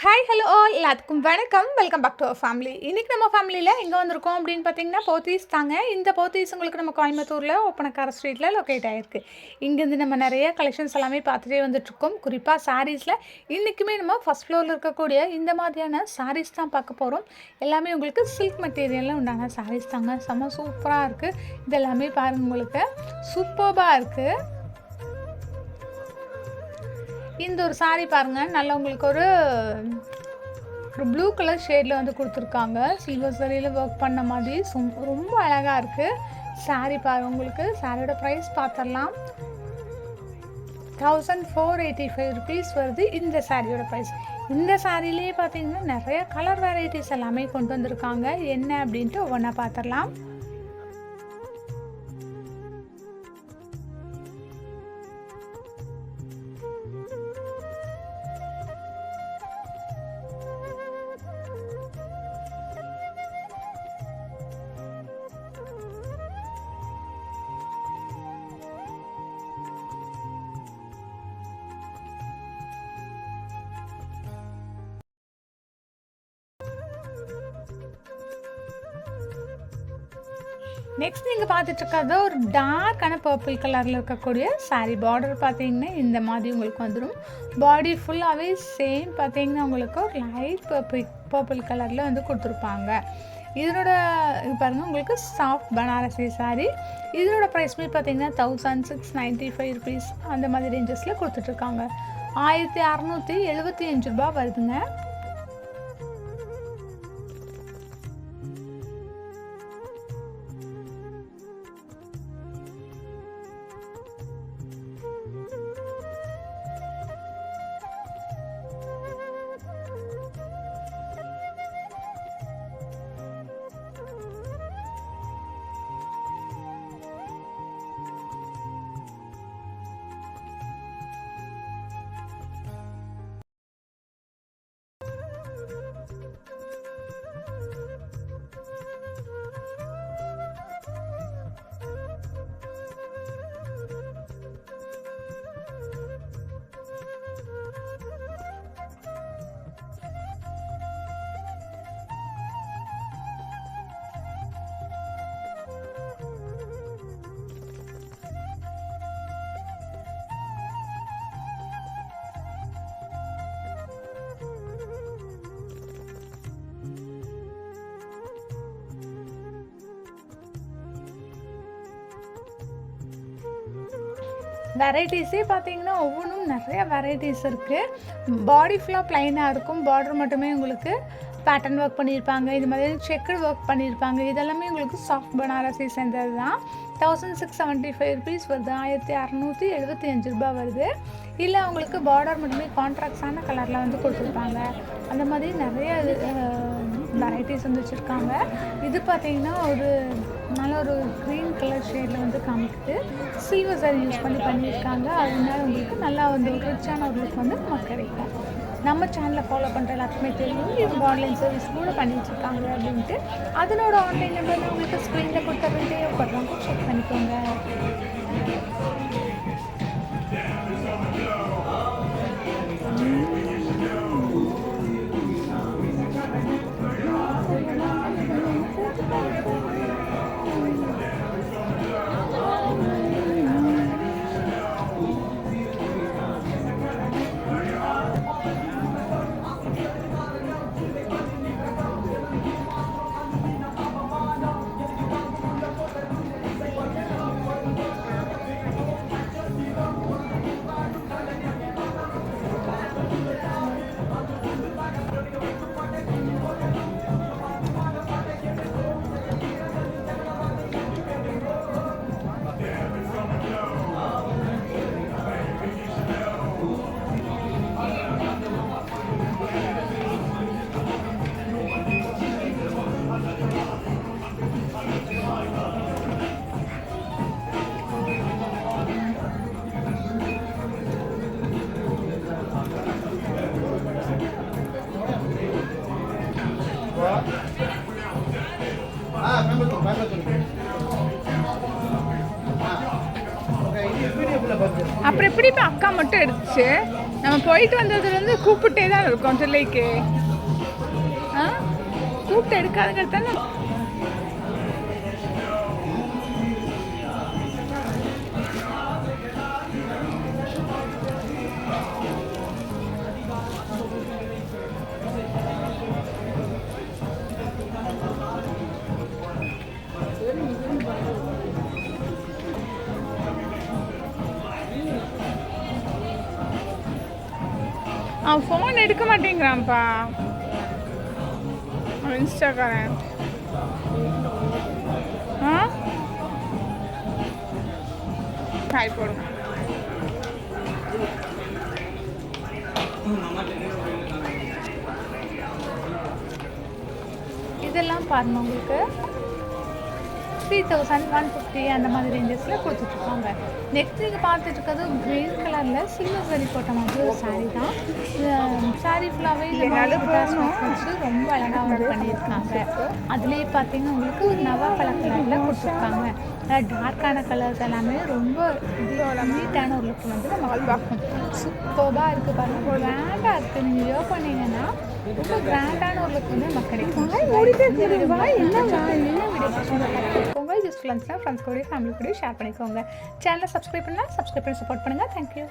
Hi hello all எல்லாத்துக்கும் வணக்கம். Welcome back to our family. இன்றைக்கி நம்ம ஃபேமிலியில் எங்கே வந்திருக்கோம் அப்படின்னு பார்த்தீங்கன்னா போத்தீஸ் தாங்க. இந்த போத்தீஸ் உங்களுக்கு நம்ம கோயம்புத்தூரில் ஒப்பனக்கார ஸ்ட்ரீட்டில் லொக்கேட் ஆகிருக்கு. இங்கேருந்து நம்ம நிறைய கலெக்ஷன்ஸ் எல்லாமே பார்த்துட்டே வந்துட்டுருக்கோம். குறிப்பாக சாரீஸில் இன்றைக்குமே நம்ம ஃபஸ்ட் ஃப்ளோரில் இருக்கக்கூடிய இந்த மாதிரியான சாரீஸ் தான் பார்க்க போகிறோம். எல்லாமே உங்களுக்கு சில்க் மெட்டீரியலில் உண்டான சாரீஸ் தாங்க. செம்ம சூப்பராக இருக்குது. இது எல்லாமே பாருங்கள், உங்களுக்கு சூப்பராக இருக்குது. இந்த ஒரு சாரீ பாருங்கள், நல்லா உங்களுக்கு ஒரு ப்ளூ கலர் ஷேடில் வந்து கொடுத்துருக்காங்க. சில்வர் சரியில் ஒர்க் பண்ண மாதிரி ரொம்ப அழகாக இருக்குது சாரீ. பாருங்கள், உங்களுக்கு சாரியோட ப்ரைஸ் பார்த்துடலாம். 1485 rupees வருது இந்த சாரியோட ப்ரைஸ். இந்த சாரிலேயே பார்த்தீங்கன்னா நிறைய கலர் வெரைட்டிஸ் எல்லாமே கொண்டு வந்திருக்காங்க. என்ன அப்படின்ட்டு ஒவ்வொன்றா பார்த்துடலாம். நெக்ஸ்ட் நீங்கள் பார்த்துட்ருக்காத ஒரு டார்க்கான பர்பிள் கலரில் இருக்கக்கூடிய சாரீ. பார்டர் பார்த்தீங்கன்னா இந்த மாதிரி உங்களுக்கு வந்துடும். பாடி ஃபுல்லாகவே சேம் பார்த்தீங்கன்னா உங்களுக்கு ஒரு லைட் பர்பிள் கலரில் வந்து கொடுத்துருப்பாங்க. இதனோட பாருங்கள், உங்களுக்கு சாஃப்ட் பனாரசி சாரீ. இதனோட ப்ரைஸ்மே பார்த்தீங்கன்னா 1695 rupees அந்த மாதிரி ரேஞ்சஸில் கொடுத்துட்ருக்காங்க. 1675 ரூபா வருதுங்க. வெரைட்டிஸே பார்த்தீங்கன்னா ஒவ்வொன்றும் நிறைய வெரைட்டிஸ் இருக்குது. பாடி ஃபுல்லாக ப்ளைனாக இருக்கும். பார்டர் மட்டுமே உங்களுக்கு பேட்டர்ன் ஒர்க் பண்ணியிருப்பாங்க. இது மாதிரி செக்குடு ஒர்க் பண்ணியிருப்பாங்க. இதெல்லாமே உங்களுக்கு சாஃப்ட் பனாரசி சேர்ந்தது தான். 1675 rupees வருது. 1675 ரூபா வருது. இல்லை உங்களுக்கு பார்டர் மட்டுமே கான்ட்ராக்ட்ஸான கலரில் வந்து கொடுத்துருப்பாங்க. அந்த மாதிரி நிறைய வெரைட்டிஸ் வந்து வச்சுருக்காங்க. இது பார்த்திங்கன்னா ஒரு நல்ல ஒரு க்ரீன் கலர் ஷேடில் வந்து காமிக்குது. சில்வர் சாரி யூஸ் பண்ணியிருக்காங்க. அதனால உங்களுக்கு நல்லா வந்து ஒரு ரிச்சான ஒரு லுக் வந்து நமக்கு கிடைக்கும். நம்ம சேனலில் ஃபாலோ பண்ணுற எல்லாத்துக்குமே தெரியும் இவங்க ஆன்லைன் சர்வீஸ் கூட பண்ணி வச்சுருக்காங்க அப்படின்ட்டு. அதனோட ஆன்லைன் நம்பர் நான் உங்களுக்கு ஸ்க்ரீனில் கொடுத்தது தேவைப்படுறாங்க, செக் பண்ணிக்கோங்க. அப்புறம் எப்படி இப்போ அக்கா மட்டும் எடுத்துச்சு? நம்ம போயிட்டு வந்ததுலேருந்து கூப்பிட்டே தான் இருக்கோம் தில்லைக்கு. கூப்பிட்டு எடுக்காதுங்க தானே. அவன் ஃபோன் எடுக்க மாட்டேங்கிறான்ப்பா இன்ஸ்டாகிராம். ஹாய் போடுங்க. இதெல்லாம் பாருங்க உங்களுக்கு 3150 அந்த மாதிரி ரேஞ்சஸில் கொடுத்துட்ருக்காங்க. நெக்ஸ்ட் நீங்கள் பார்த்துட்டு இருக்கிறது க்ரீன் கலரில் சில்வர் சரி போட்ட மாதிரி ஒரு சாரீ தான். சாரீ ஃபுல்லாகவே வச்சு ரொம்ப அழகாக வந்து பண்ணியிருக்காங்க. அதுலேயே பார்த்தீங்கன்னா உங்களுக்கு ஒரு நவாப்பழ கலரில் கொடுத்துருக்காங்க. டார்க்கான கலர்ஸ் எல்லாமே ரொம்ப நீட்டான ஒரு லுக் வந்து நம்ம பார்க்கும். சூப்பராக இருக்குது பாருங்கள், கிராண்டாக இருக்குது. நீங்கள் யோ பண்ணிங்கன்னா ரொம்ப கிராண்டான ஒரு லுக் வந்து நமக்கு கிடைக்கும். ஜஸ்ட் லன்ச்லாம் ஃப்ரெண்ட்ஸ் கூட ஃபேமிலி கூட ஷேர் பண்ணிக்கோங்க. சேனலை சப்ஸ்கிரைப் பண்ணலாம், சப்ஸ்கிரைப் பண்ணி சப்போர்ட் பண்ணுங்கள். தேங்க்யூ.